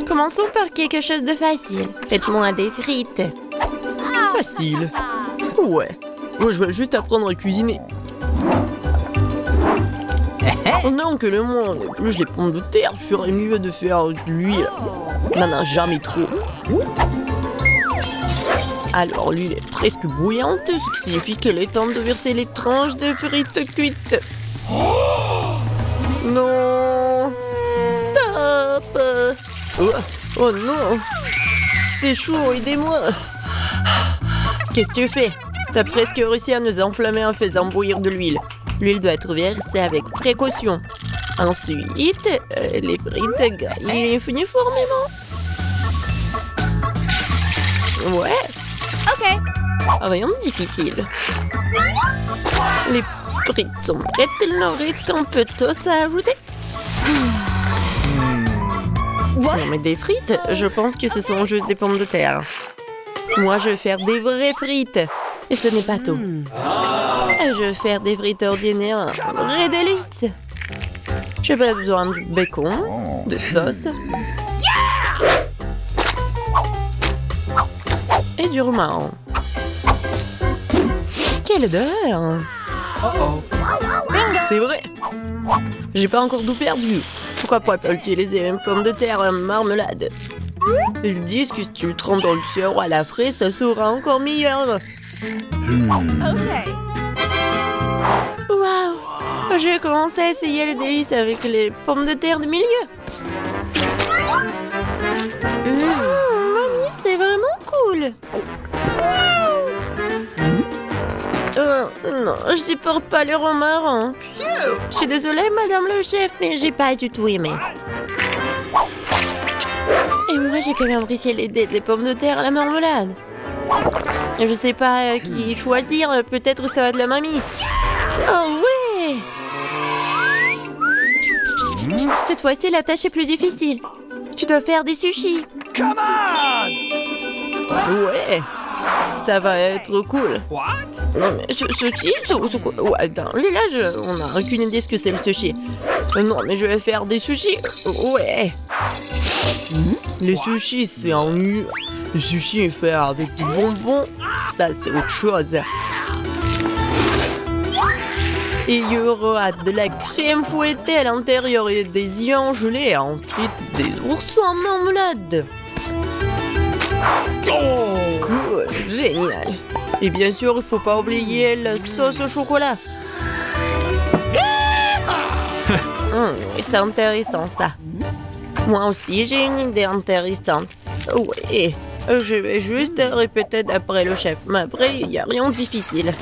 Commençons par quelque chose de facile. Faites-moi des frites. Facile. Ouais. Moi, je vais juste apprendre à cuisiner. Oh non, que le monde épluche les pommes de terre, je ferais mieux de faire de l'huile. N'en a jamais trop. Alors, l'huile est presque bouillante, ce qui signifie qu'il est temps de verser les tranches de frites cuites. Non! Stop! Oh non! C'est chaud, aidez-moi! Qu'est-ce que tu fais? T'as presque réussi à nous enflammer en faisant bouillir de l'huile. L'huile doit être versée avec précaution. Ensuite, les frites grillent uniformément. Ouais. Ok. Rien de difficile. Les frites sont prêtes, il leur reste un peu de sauce à ajouter. Non mais des frites, je pense que ce sont juste des pommes de terre. Moi, je vais faire des vraies frites. Et ce n'est pas tout. Je vais faire des frites ordinaires, un vrai délice. J'ai pas besoin de bacon, de sauce. Et du romarin. Quelle odeur! C'est vrai! J'ai pas encore tout perdu. Pourquoi pas utiliser les mêmes pommes de terre en marmelade? Ils disent que si tu le trempes dans le sirop à la fraise, ça sera encore meilleur. Waouh! Je vais commencer à essayer les délices avec les pommes de terre du milieu. Mamie, c'est vraiment cool. Non, je supporte pas le romarin. Je suis désolée, madame le chef, mais j'ai pas du tout aimé. Et moi, j'ai quand même apprécié des pommes de terre à la marmelade. Je sais pas qui choisir, peut-être ça va de la mamie. Oh ouais! Cette fois-ci, la tâche est plus difficile. Tu dois faire des sushis. Come on! Ouais, ça va être cool. What? Non mais sushi, ouais, dans le village, on n'a aucune idée ce que c'est le sushi. Non mais je vais faire des sushis. Ouais. Les sushis, c'est en nu. Le sushi est fait avec du bonbon. Ça, c'est autre chose. Et il y aura de la crème fouettée à l'intérieur et des œufs gelés. Et ensuite, des oursons en marmelade. Cool, génial. Et bien sûr, il faut pas oublier la sauce au chocolat. C'est intéressant ça. Moi aussi, j'ai une idée intéressante. Oui, je vais juste répéter d'après le chef. Mais après, il n'y a rien de difficile.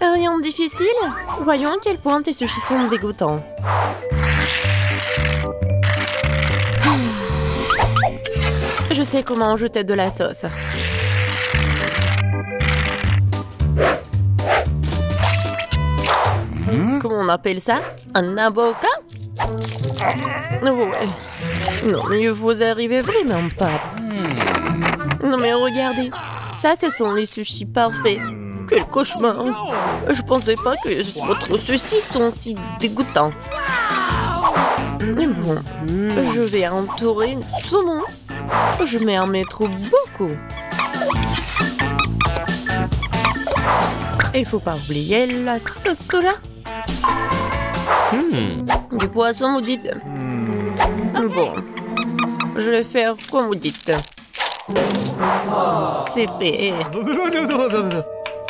Rien de difficile? Voyons à quel point tes sushis sont dégoûtants. Je sais comment ajouter de la sauce. Comment on appelle ça? Un avocat? Ouais. Non, mais vous arrivez vraiment pas. Non, mais regardez. Ça, ce sont les sushis parfaits. Quel cauchemar. Je pensais pas que votre sushis sont si dégoûtants. Mais bon, je vais entourer une saumon. Je vais en mettre beaucoup. Il faut pas oublier la sauce soja. Du poisson, vous dites? Bon, je vais faire comme vous dites. C'est fait.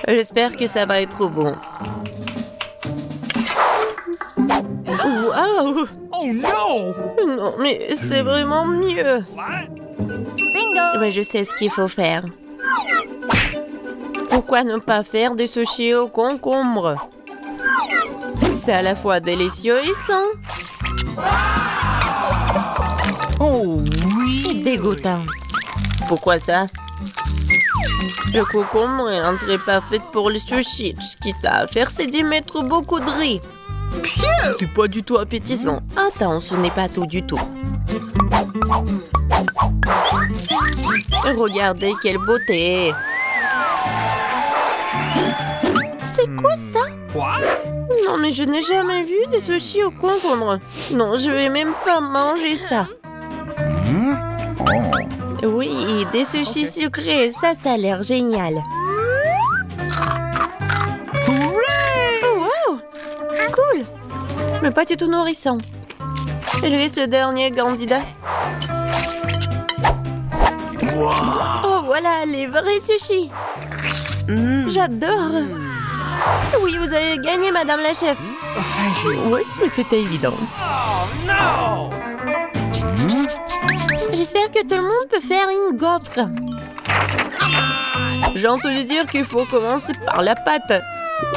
J'espère que ça va être bon. Waouh! Oh no! Non, mais c'est vraiment mieux. What? Bingo! Mais je sais ce qu'il faut faire. Pourquoi ne pas faire des sushis au concombre? C'est à la fois délicieux et sain. Oh Et dégoûtant. Pourquoi ça? Le concombre est l'entrée parfaite pour les sushis. Tout ce qu'il t'a à faire, c'est d'y mettre beaucoup de riz. C'est pas du tout appétissant. Attends, ce n'est pas tout du tout. Regardez quelle beauté. C'est quoi ça? What? Non, mais je n'ai jamais vu des sushis au concombre. Non, je vais même pas manger ça. Oui, des sushis sucrés, ça a l'air génial. Oh, wow! Cool! Mais pas du tout nourrissant. Il reste le dernier candidat. Oh, voilà, les vrais sushis. J'adore. Oui, vous avez gagné, madame la chef. Oh, Oui, mais c'était évident. no! J'espère que tout le monde peut faire une gaufre. J'ai entendu dire qu'il faut commencer par la pâte.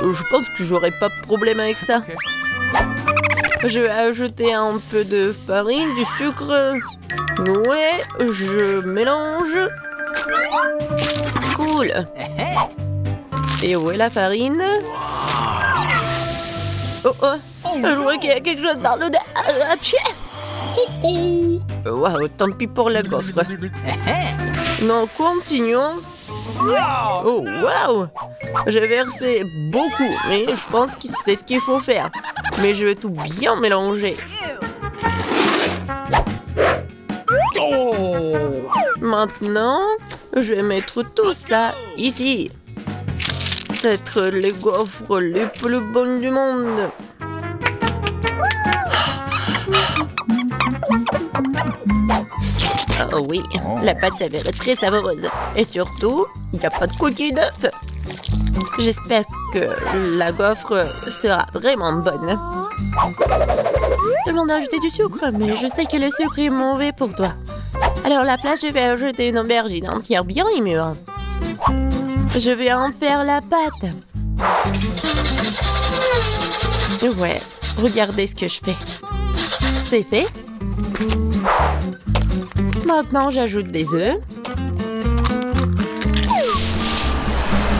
Je pense que j'aurai pas de problème avec ça. Je vais ajouter un peu de farine, du sucre. Ouais, je mélange. Cool. Et où est la farine? Oh oh, je vois qu'il y a quelque chose dans le... Waouh, tant pis pour la gaufre. Non, continuons. Oh, waouh! J'ai versé beaucoup, mais je pense que c'est ce qu'il faut faire. Mais je vais tout bien mélanger. Maintenant, je vais mettre tout ça ici. Peut-être les gaufres les plus bonnes du monde. Oh oui, la pâte s'avère très savoureuse. Et surtout, il n'y a pas de coquille d'œuf. J'espère que la gaufre sera vraiment bonne. Tout le monde a ajouté du sucre, mais je sais que le sucre est mauvais pour toi. Alors à la place, je vais ajouter une aubergine entière bien mûre. Je vais en faire la pâte. Ouais, regardez ce que je fais. C'est fait. Maintenant, j'ajoute des œufs.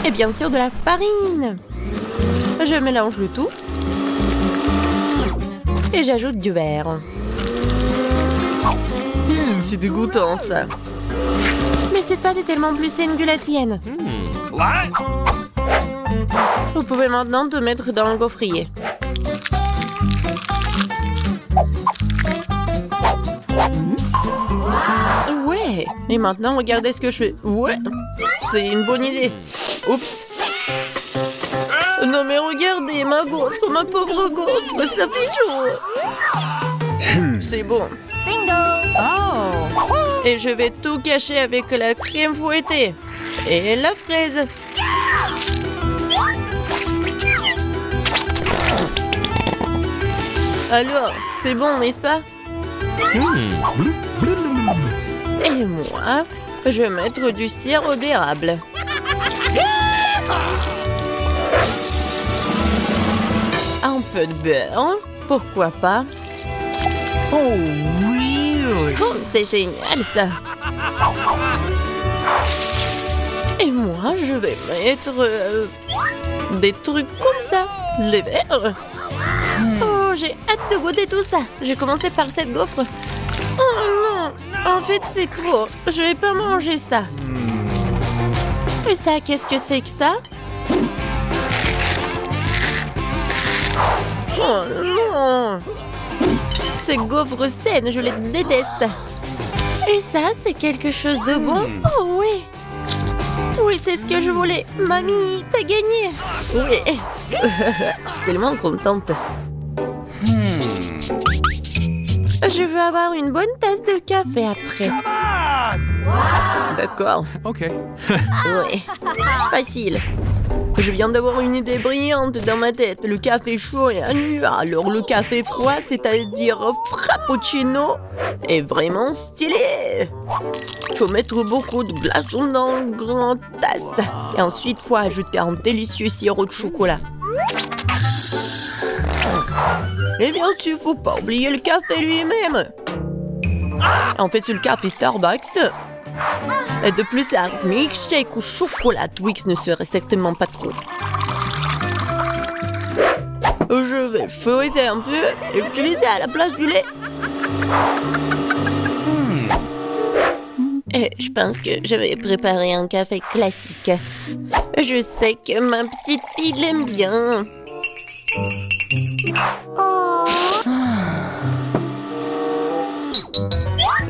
Et bien sûr, de la farine. Je mélange le tout. Et j'ajoute du verre. C'est dégoûtant, ça. Mais cette pâte est tellement plus saine que la tienne. What? Vous pouvez maintenant te mettre dans le gaufrier. Ouais. Et maintenant, regardez ce que je fais. Ouais. C'est une bonne idée. Oups. Non mais regardez, ma gaufre, ma pauvre gaufre, ça fait chaud. C'est bon. Bingo! Oh! Et je vais tout cacher avec la crème fouettée. Et la fraise. Alors, c'est bon, n'est-ce pas? Et moi, je vais mettre du sirop d'érable. Un peu de beurre, pourquoi pas? Oh oui! Oh, c'est génial ça! Et moi, je vais mettre des trucs comme ça, les verres. Oh, j'ai hâte de goûter tout ça. J'ai commencé par cette gaufre. Oh non, en fait c'est trop. Je vais pas manger ça. Et ça, qu'est-ce que c'est que ça? Oh non! Ces gaufres saines, je les déteste. Et ça, c'est quelque chose de bon? Oh oui! Oui, c'est ce que je voulais. Mamie, t'as gagné! Oui! Je suis tellement contente. Je veux avoir une bonne tasse de café après. D'accord. OK. Oui. Facile. Je viens d'avoir une idée brillante dans ma tête. Le café chaud est nu. Alors le café froid, c'est-à-dire frappuccino, est vraiment stylé. Faut mettre beaucoup de glaçons dans une grande tasse. Et ensuite, faut ajouter un délicieux sirop de chocolat. Et bien sûr, faut pas oublier le café lui-même. En fait, c'est le café Starbucks. Et de plus, un milkshake ou chocolat Twix ne serait certainement pas trop. Je vais feuilleter un peu et utiliser à la place du lait. Et je pense que je vais préparer un café classique. Je sais que ma petite fille l'aime bien.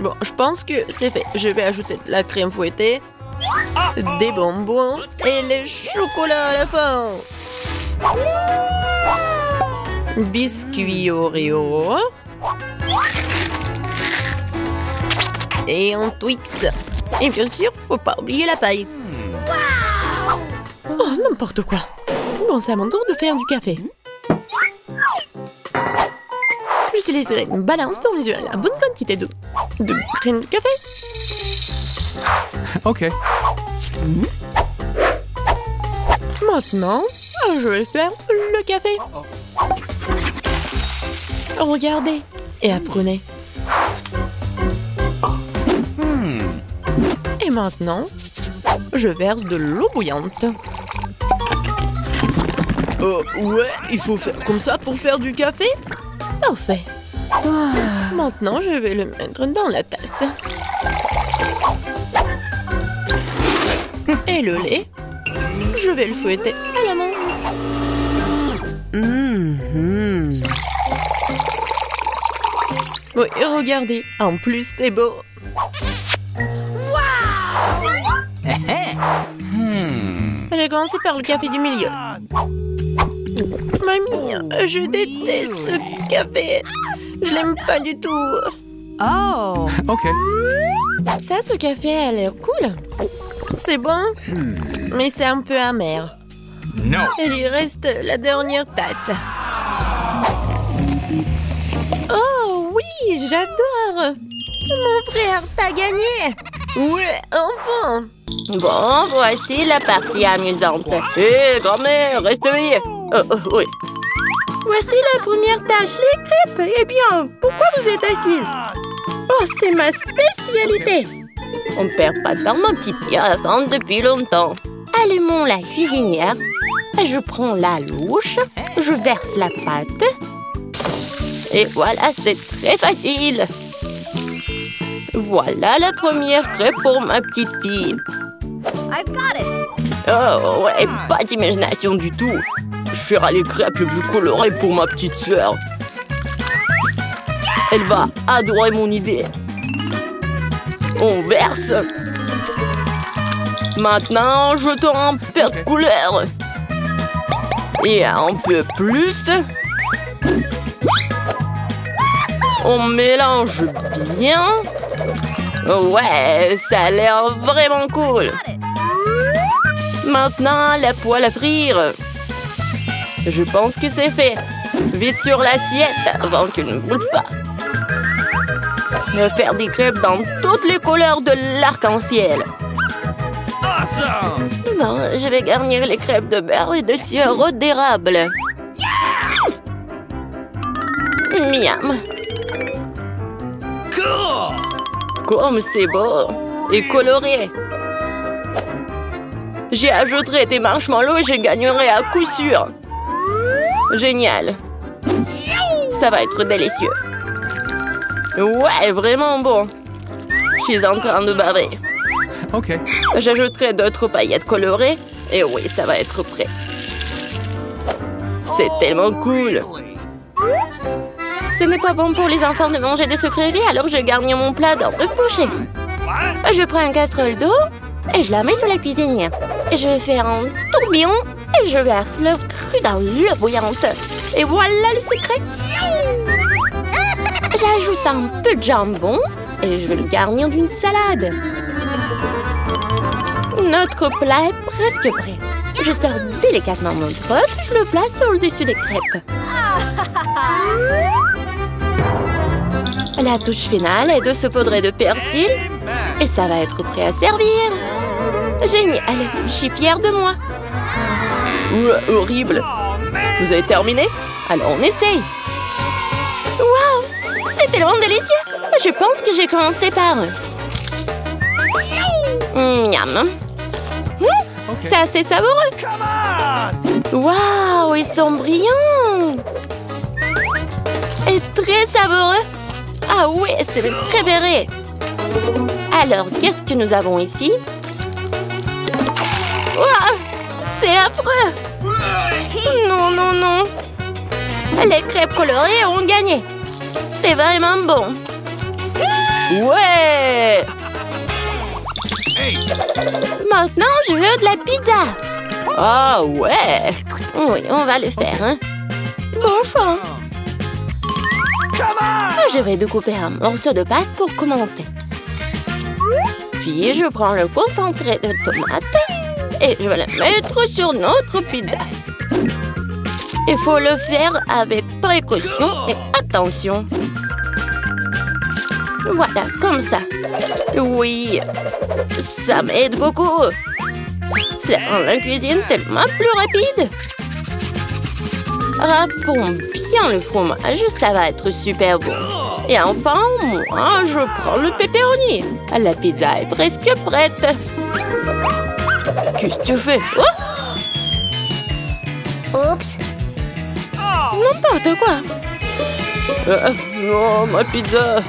Bon, je pense que c'est fait. Je vais ajouter de la crème fouettée, des bonbons et les chocolats à la fin. Biscuits Oreo. Et un Twix. Et bien sûr, faut pas oublier la paille. Oh, n'importe quoi. Bon, c'est à mon tour de faire du café. J'utiliserai une balance pour mesurer la bonne quantité de graines de café. Ok. Maintenant, je vais faire le café. Regardez et apprenez. Et maintenant, je verse de l'eau bouillante. Ouais, il faut faire comme ça pour faire du café? Parfait. Maintenant, je vais le mettre dans la tasse. Et le lait, je vais le fouetter à la main. Oui, regardez, en plus c'est beau. J'ai commencé par le café du milieu. Mamie, je déteste ce café. Je l'aime pas du tout. Oh. Ok. Ça, ce café a l'air cool. C'est bon, mais c'est un peu amer. No. Il lui reste la dernière tasse. Oh oui, j'adore. Mon frère, t'as gagné. Ouais, enfin. Bon, voici la partie amusante. Hé, grand-mère, reste éveillée. Oui. Voici la première tâche, les crêpes. Eh bien, pourquoi vous êtes assise? Oh, c'est ma spécialité. On ne perd pas de temps, mon petit pied, à attendre depuis longtemps. Allumons la cuisinière. Je prends la louche. Je verse la pâte. Et voilà, c'est très facile. Voilà la première crêpe pour ma petite fille. I've got it. Oh, ouais, pas d'imagination du tout. Je ferai les crêpes les plus colorées pour ma petite sœur. Elle va adorer mon idée. On verse. Maintenant, jetons un peu de couleur. Et un peu plus. On mélange bien. Ouais, ça a l'air vraiment cool. Maintenant, la poêle à frire. Je pense que c'est fait. Vite sur l'assiette avant qu'elle ne brûle pas. Je vais faire des crêpes dans toutes les couleurs de l'arc-en-ciel. Awesome. Bon, je vais garnir les crêpes de beurre et de sirop d'érable. Miam. Cool. Comme c'est beau et coloré. J'y ajouterai des marshmallows et je gagnerai à coup sûr. Génial. Ça va être délicieux. Ouais, vraiment bon. Je suis en train de baver. Ok. J'ajouterai d'autres paillettes colorées. Et oui, ça va être prêt. C'est tellement cool. Ce n'est pas bon pour les enfants de manger des sucreries, alors je garnis mon plat d'un œuf poché. Je prends une casserole d'eau et je la mets sur la cuisinière. Et je vais faire un tourbillon et je verse l'œuf cru dans l'eau bouillante. Et voilà le secret. J'ajoute un peu de jambon et je vais le garnir d'une salade. Notre plat est presque prêt. Je sors délicatement mon œuf et je le place sur le dessus des crêpes. La touche finale est de saupoudrer de persil et ça va être prêt à servir. Génial, je suis fière de moi. Horrible. Vous avez terminé? Alors on essaye. Waouh, c'est tellement délicieux. Je pense que j'ai commencé par... Miam. C'est assez savoureux. Waouh, ils sont brillants. Et très savoureux. Ah oui, c'est mes préférés. Alors, qu'est-ce que nous avons ici? Waouh, c'est affreux. Non, non, non. Les crêpes colorées ont gagné. C'est vraiment bon. Ouais! Maintenant, je veux de la pizza. Ah ouais! Oui, on va le faire, hein? Bon sang! Je vais découper un morceau de pâte pour commencer. Puis, je prends le concentré de tomate et je vais le mettre sur notre pizza. Il faut le faire avec précaution et attention. Voilà, comme ça. Oui, ça m'aide beaucoup. Ça rend la cuisine tellement plus rapide. Râpons bien le fromage, ça va être super bon. Et enfin, moi, je prends le pepperoni. La pizza est presque prête. Qu'est-ce que tu fais? Oh! Oups. N'importe quoi. Non, ma pizza.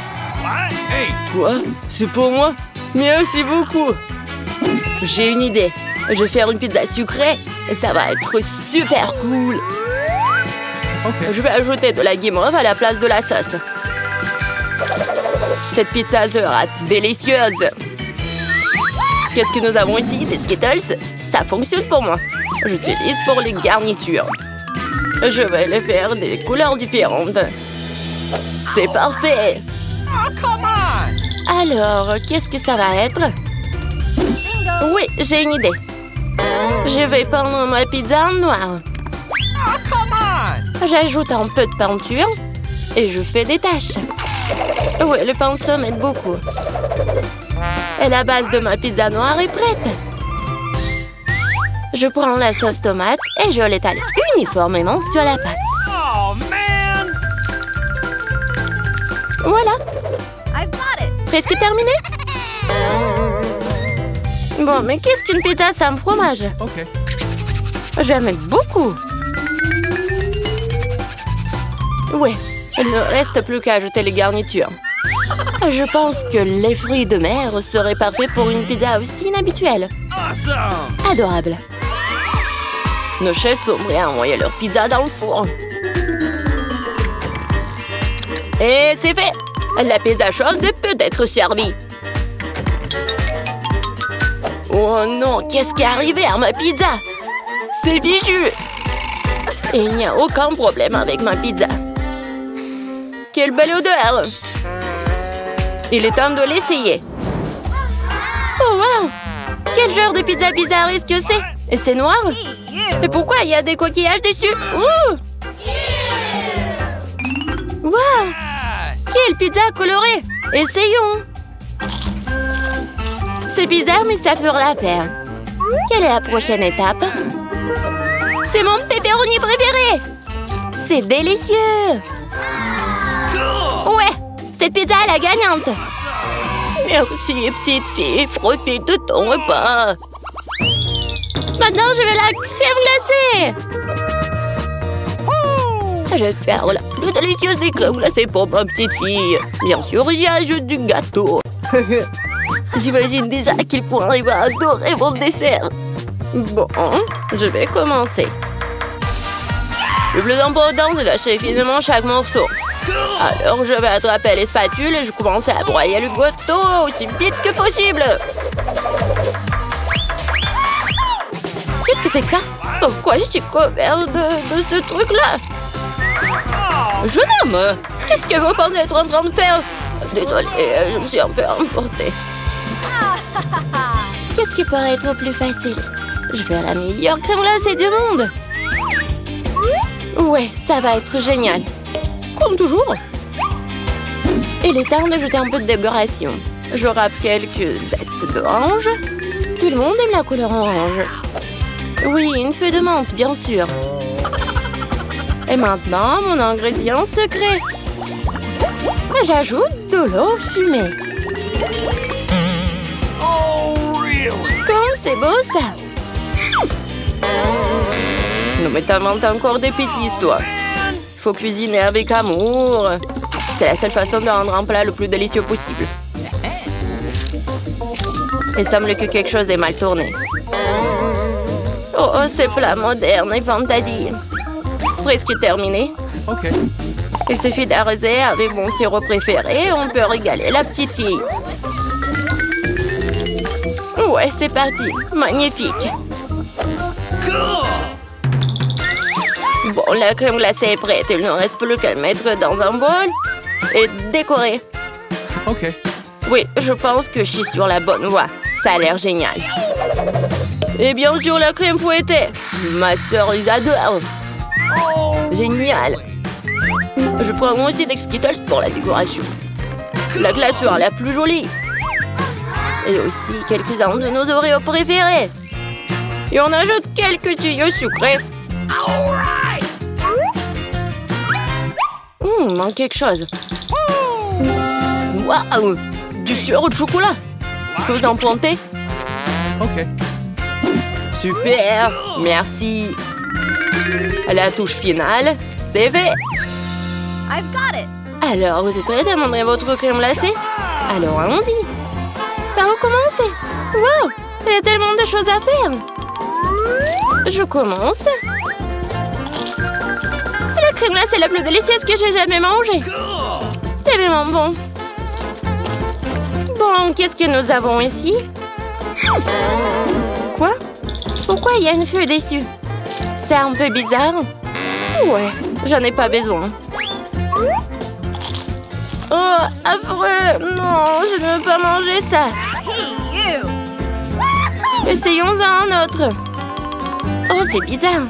Quoi? C'est pour moi? Merci beaucoup. J'ai une idée. Je vais faire une pizza sucrée et ça va être super cool. Je vais ajouter de la guimauve à la place de la sauce. Cette pizza sera délicieuse. Qu'est-ce que nous avons ici? Des Skittles? Ça fonctionne pour moi. J'utilise pour les garnitures. Je vais les faire des couleurs différentes. C'est parfait. Alors, qu'est-ce que ça va être? Oui, j'ai une idée. Je vais peindre ma pizza en noir. J'ajoute un peu de peinture et je fais des taches. Oui, le pinceau m'aide beaucoup. Et la base de ma pizza noire est prête. Je prends la sauce tomate et je l'étale uniformément sur la pâte. Oh, man! Voilà, I've got it. presque terminé. Bon, mais qu'est-ce qu'une pizza sans fromage? Okay. Je vais en mettre beaucoup. Ouais, il ne reste plus qu'à ajouter les garnitures. Je pense que les fruits de mer seraient parfaits pour une pizza aussi inhabituelle. Awesome! Adorable. Nos chefs sont prêts à envoyer leur pizza dans le four. Et c'est fait! La pizza chaude peut être servie. Oh non, qu'est-ce qui est arrivé à ma pizza? C'est fichu! Et il n'y a aucun problème avec ma pizza. Quelle belle odeur! Il est temps de l'essayer. Oh wow! Quel genre de pizza bizarre est-ce que c'est? Et c'est noir? Et pourquoi il y a des coquillages dessus? Ouh! Wow! Yes! Quelle pizza colorée! Essayons! C'est bizarre, mais ça fera l'affaire. Quelle est la prochaine étape? C'est mon pepperoni préféré! C'est délicieux! Cool! Ouais! Cette pizza est la gagnante! Merci, petite fille. Profite de ton repas. Maintenant, je vais la crème glacée! Je vais faire la plus délicieuse des crèmes glacées pour ma petite fille. Bien sûr, j'y ajoute du gâteau. J'imagine déjà à quel point il va adorer mon dessert. Bon, je vais commencer. Le plus important, c'est d'acheter finement chaque morceau. Alors, je vais attraper les spatules et je commence à broyer le gâteau aussi vite que possible. Qu'est-ce que c'est que ça? Pourquoi je suis couvert de ce truc-là? Jeune homme, qu'est-ce que vous pensez être en train de faire? Désolée, je me suis un peu emportée. Qu'est-ce qui pourrait être plus facile? Je vais la meilleure crème glacée du monde. Ouais, ça va être génial. Comme toujours. Il est temps d'ajouter un peu de décoration. Je râpe quelques zestes d'orange. Tout le monde aime la couleur orange. Oui, une feuille de menthe, bien sûr. Et maintenant, mon ingrédient secret. J'ajoute de l'eau fumée. Oh, really? Comme c'est beau, ça. Non, mais t'inventes encore des bêtises, toi. Faut cuisiner avec amour. C'est la seule façon de rendre un plat le plus délicieux possible. Il semble que quelque chose est mal tourné. Oh, ces plats modernes et fantasy. Presque terminé. OK. Il suffit d'arroser avec mon sirop préféré et on peut régaler la petite fille. Ouais, c'est parti. Magnifique. Bon, la crème glacée est prête. Il ne reste plus qu'à le mettre dans un bol et décorer. OK. Oui, je pense que je suis sur la bonne voie. Ça a l'air génial. Et bien sûr, la crème fouettée. Ma sœur les adore. Génial. Je prends moi aussi des Skittles pour la décoration. La glaceur la plus jolie. Et aussi quelques-uns de nos Oreos préférés. Et on ajoute quelques tuyaux sucrés. Il manque quelque chose. Waouh! Du sirop de chocolat. Je peux vous en planter? OK. Super! Merci. La touche finale, c'est fait. I've got it. Alors, vous êtes prêts à montrer votre crème glacée? Alors, allons-y. Par où commencer? Wow! Il y a tellement de choses à faire. Je commence. C'est la crème glacée la plus délicieuse que j'ai jamais mangée. C'est vraiment bon. Bon, qu'est-ce que nous avons ici? Quoi? Pourquoi il y a une feuille dessus? C'est un peu bizarre. Ouais, j'en ai pas besoin. Oh, affreux! Non, je ne veux pas manger ça. Hey, you. Essayons un autre. Oh, c'est bizarre.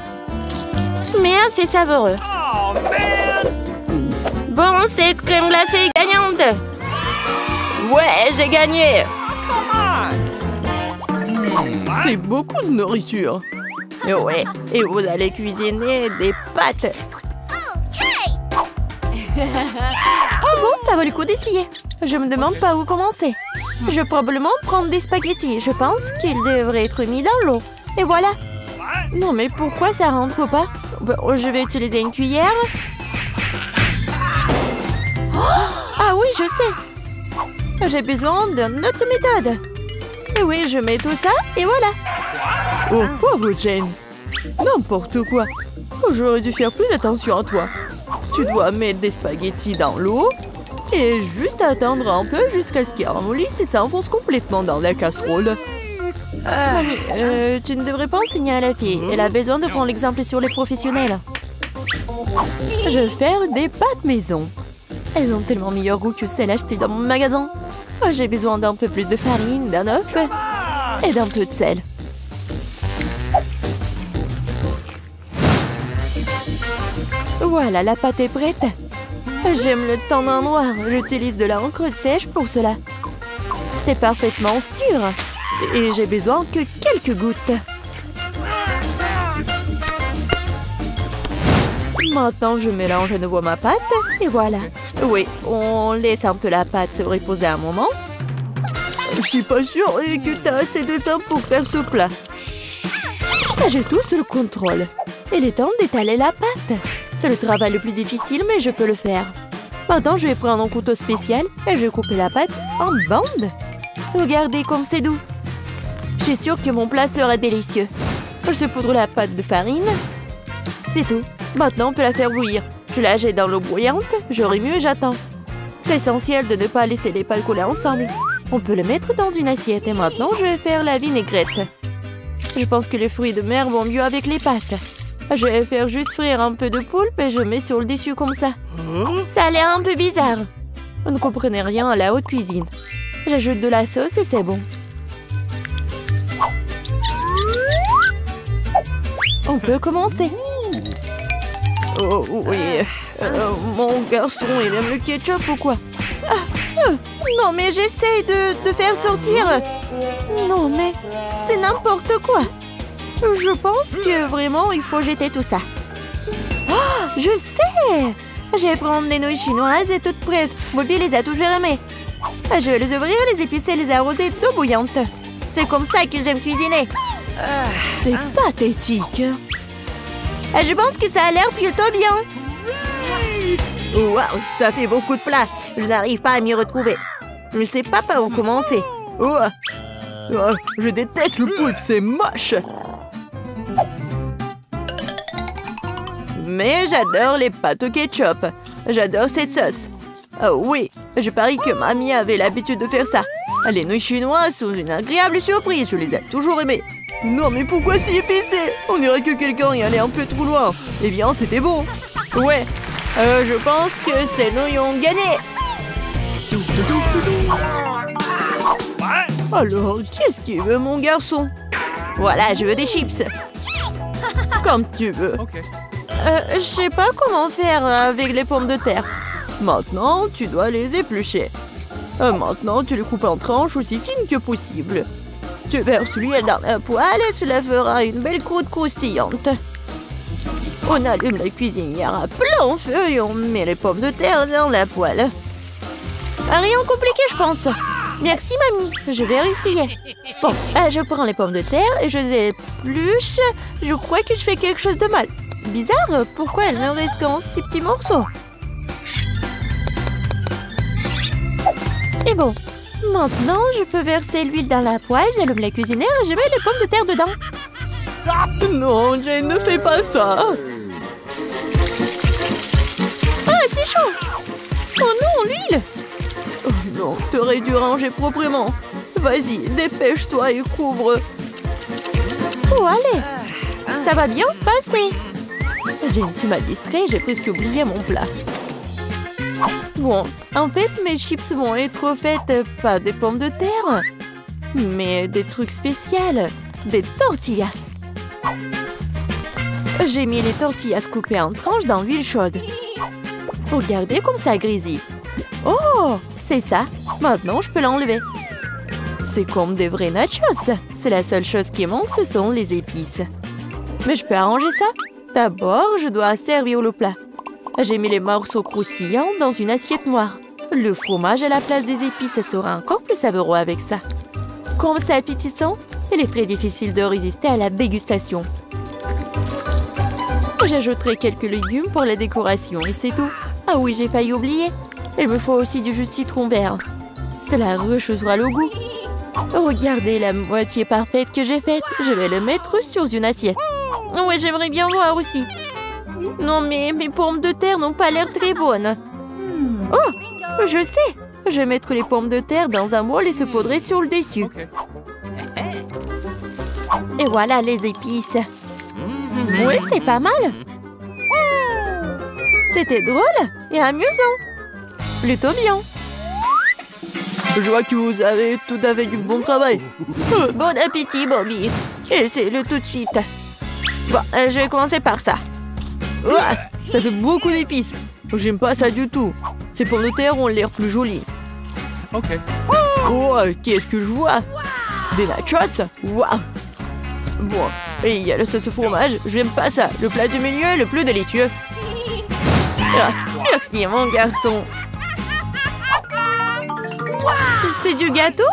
Mais assez savoureux. Oh, man! Bon, cette crème glacée est gagnante. Ouais, j'ai gagné. C'est beaucoup de nourriture. Ouais, et vous allez cuisiner des pâtes. Oh bon, ça vaut le coup d'essayer. Je me demande pas où commencer. Je vais probablement prendre des spaghettis. Je pense qu'ils devraient être mis dans l'eau. Et voilà. Non, mais pourquoi ça rentre pas? Bon, je vais utiliser une cuillère. Ah oui, je sais. J'ai besoin d'une autre méthode. Et oui, je mets tout ça et voilà. Oh, pauvre Jane. N'importe quoi. J'aurais dû faire plus attention à toi. Tu dois mettre des spaghettis dans l'eau et juste attendre un peu jusqu'à ce qu'ils ramollissent et s'enfoncent complètement dans la casserole. Mamie, tu ne devrais pas enseigner à la fille. Elle a besoin de prendre l'exemple sur les professionnels. Je vais faire des pâtes maison. Elles ont tellement meilleur goût que celles achetées dans mon magasin. J'ai besoin d'un peu plus de farine, d'un œuf et d'un peu de sel. Voilà, la pâte est prête. J'aime le teint d'un noir. J'utilise de l'encre sèche pour cela. C'est parfaitement sûr. Et j'ai besoin que quelques gouttes. Maintenant, je mélange à nouveau ma pâte. Et voilà. Oui, on laisse un peu la pâte se reposer un moment. Je suis pas sûre que tu as assez de temps pour faire ce plat. J'ai tout sous le contrôle. Il est temps d'étaler la pâte. C'est le travail le plus difficile, mais je peux le faire. Maintenant, je vais prendre un couteau spécial et je vais couper la pâte en bandes. Regardez comme c'est doux. Je suis sûre que mon plat sera délicieux. Je poudre la pâte de farine. C'est tout. Maintenant, on peut la faire bouillir. Je la jette dans l'eau bouillante, je remue et j'attends. C'est essentiel de ne pas laisser les pâtes coller ensemble. On peut le mettre dans une assiette et maintenant, je vais faire la vinaigrette. Je pense que les fruits de mer vont mieux avec les pâtes. Je vais faire juste frire un peu de poulpe et je mets sur le dessus comme ça. Ça a l'air un peu bizarre. Vous ne comprenez rien à la haute cuisine. J'ajoute de la sauce et c'est bon. On peut commencer. Oh oui, mon garçon, il aime le ketchup ou quoi? Non mais j'essaie de faire sortir. Non mais c'est n'importe quoi. Je pense que vraiment il faut jeter tout ça. Oh, je sais. Je vais prendre des nouilles chinoises et toutes prêtes. Bobby les a toujours aimées. Je vais les ouvrir, les épicer, les arroser d'eau bouillante. C'est comme ça que j'aime cuisiner. C'est pathétique. Je pense que ça a l'air plutôt bien. Waouh, ça fait beaucoup de plats. Je n'arrive pas à m'y retrouver. Je ne sais pas par où commencer. Je déteste le poulpe, c'est moche. Mais j'adore les pâtes au ketchup. J'adore cette sauce. Oh oui, je parie que mamie avait l'habitude de faire ça. Les nouilles chinoises sont une agréable surprise, je les ai toujours aimées. Non mais pourquoi si épicé? On dirait que quelqu'un y allait un peu trop loin. Eh bien, c'était bon. Ouais, je pense que ces nouilles ont gagné. Alors, qu'est-ce que tu veux, mon garçon? Voilà, je veux des chips. Comme tu veux. Okay. Je sais pas comment faire avec les pommes de terre. Maintenant, tu dois les éplucher. Maintenant, tu les coupes en tranches aussi fines que possible. Tu verses l'huile dans la poêle et cela fera une belle croûte croustillante. On allume la cuisinière à plein feu et on met les pommes de terre dans la poêle. Rien de compliqué, je pense. Merci, mamie. Je vais essayer. Bon, je prends les pommes de terre et je les épluche. Je crois que je fais quelque chose de mal. Bizarre, pourquoi elles ne restent qu'en 6 petits morceaux? Et bon, maintenant je peux verser l'huile dans la poêle, j'allume la cuisinière et je mets les pommes de terre dedans. Non, Jane, ne fais pas ça. Ah, c'est chaud. Oh non, l'huile. Oh non, t'aurais dû ranger proprement. Vas-y, dépêche-toi et couvre. Oh, allez. Ça va bien se passer. Jane, tu m'as distrait, j'ai presque oublié mon plat. Bon, en fait, mes chips vont être faites pas des pommes de terre, mais des trucs spéciaux, des tortillas. J'ai mis les tortillas coupées en tranches dans l'huile chaude. Regardez comme ça grésille. Oh, c'est ça. Maintenant, je peux l'enlever. C'est comme des vrais nachos. C'est la seule chose qui manque, ce sont les épices. Mais je peux arranger ça. D'abord, je dois servir le plat. J'ai mis les morceaux croustillants dans une assiette noire. Le fromage à la place des épices sera encore plus savoureux avec ça. Comme c'est appétissant, il est très difficile de résister à la dégustation. J'ajouterai quelques légumes pour la décoration et c'est tout. Ah oui, j'ai failli oublier. Il me faut aussi du jus de citron vert. Cela rechauffera le goût. Regardez la moitié parfaite que j'ai faite. Je vais le mettre sur une assiette. Oui, j'aimerais bien voir aussi. Non, mais mes pommes de terre n'ont pas l'air très bonnes. Oh, je sais. Je vais mettre les pommes de terre dans un bol et se poudrer sur le dessus. Okay. Et voilà les épices. Oui, c'est pas mal. C'était drôle et amusant. Plutôt bien. Je vois que vous avez tout à fait du bon travail. Bon appétit, Bobby. Essayez-le tout de suite. Bon, je vais commencer par ça. Ouah, ça fait beaucoup d'épices. J'aime pas ça du tout. Ces pommes de terre ont l'air plus jolies. Ok. Oh, qu'est-ce que je vois? Des nachos? Waouh. Bon, et il y a le sauce au fromage. J'aime pas ça. Le plat du milieu est le plus délicieux. Ah, merci, mon garçon. C'est du gâteau?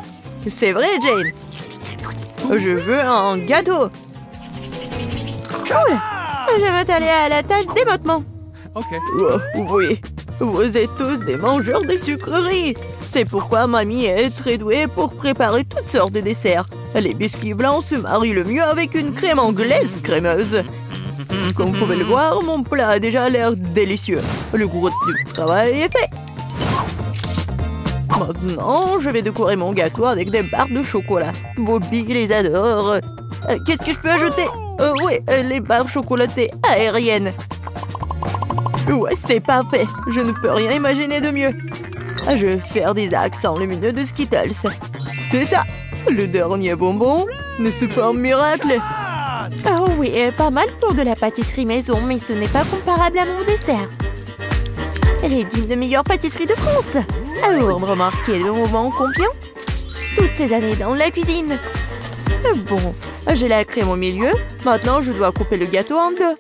C'est vrai, Jane. Je veux un gâteau. Cool. Je vais m'atteler à la tâche dès maintenant. Ok. Oh, oui, vous êtes tous des mangeurs de sucreries. C'est pourquoi mamie est très douée pour préparer toutes sortes de desserts. Les biscuits blancs se marient le mieux avec une crème anglaise crémeuse. Comme vous pouvez le voir, mon plat a déjà l'air délicieux. Le gros du travail est fait. Maintenant, je vais décorer mon gâteau avec des barres de chocolat. Bobby les adore. Qu'est-ce que je peux ajouter? Oui, les barres chocolatées aériennes. Ouais, c'est parfait. Je ne peux rien imaginer de mieux. Je vais faire des accents lumineux de Skittles. C'est ça. Le dernier bonbon, n'est-ce pas un miracle? Oh oui, pas mal pour de la pâtisserie maison, mais ce n'est pas comparable à mon dessert. Elle est digne de meilleure pâtisserie de France. Alors, remarquez le moment confiant? Toutes ces années dans la cuisine. Bon, j'ai la crème au milieu. Maintenant, je dois couper le gâteau en deux.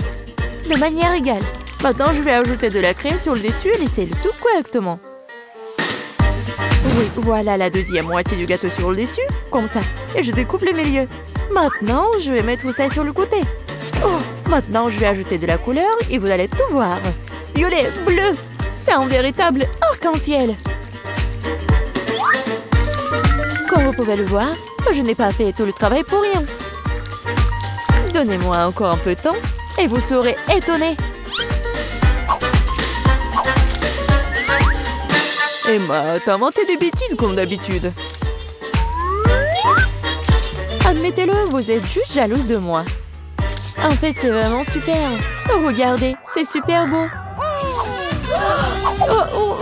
De manière égale. Maintenant, je vais ajouter de la crème sur le dessus et laisser le tout correctement. Oui, voilà la deuxième moitié du gâteau sur le dessus, comme ça. Et je découpe le milieu. Maintenant, je vais mettre ça sur le côté. Oh, maintenant, je vais ajouter de la couleur et vous allez tout voir. Violet, bleu, c'est un véritable arc-en-ciel. Comme vous pouvez le voir, je n'ai pas fait tout le travail pour rien. Donnez-moi encore un peu de temps et vous serez étonnés. Emma, t'as inventé des bêtises comme d'habitude. Admettez-le, vous êtes juste jalouse de moi. En fait, c'est vraiment super. Oh, regardez, c'est super beau.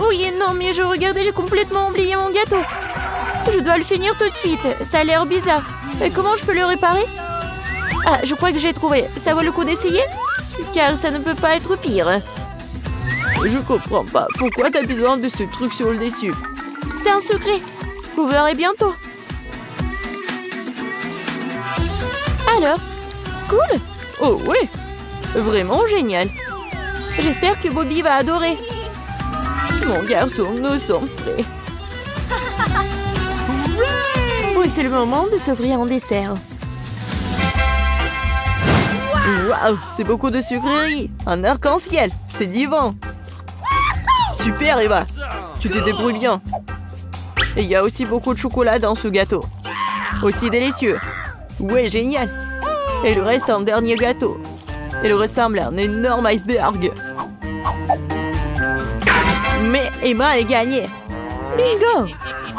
Oui, non, mais regardez, j'ai complètement oublié mon gâteau. Je dois le finir tout de suite. Ça a l'air bizarre. Mais comment je peux le réparer? Ah, je crois que j'ai trouvé. Ça vaut le coup d'essayer? Car ça ne peut pas être pire. Je comprends pas. Pourquoi t'as besoin de ce truc sur le dessus? C'est un secret. Vous verrez bientôt. Alors, cool. Oh ouais, vraiment génial. J'espère que Bobby va adorer. Mon garçon, nous sommes prêts. Oui, c'est le moment de s'offrir un dessert. Waouh, c'est beaucoup de sucreries. Un arc-en-ciel, c'est divin. Super Eva, tu te débrouilles bien. Et il y a aussi beaucoup de chocolat dans ce gâteau. Aussi délicieux. Ouais, génial. Et il reste un dernier gâteau. Il ressemble à un énorme iceberg. Mais Emma a gagné. Bingo!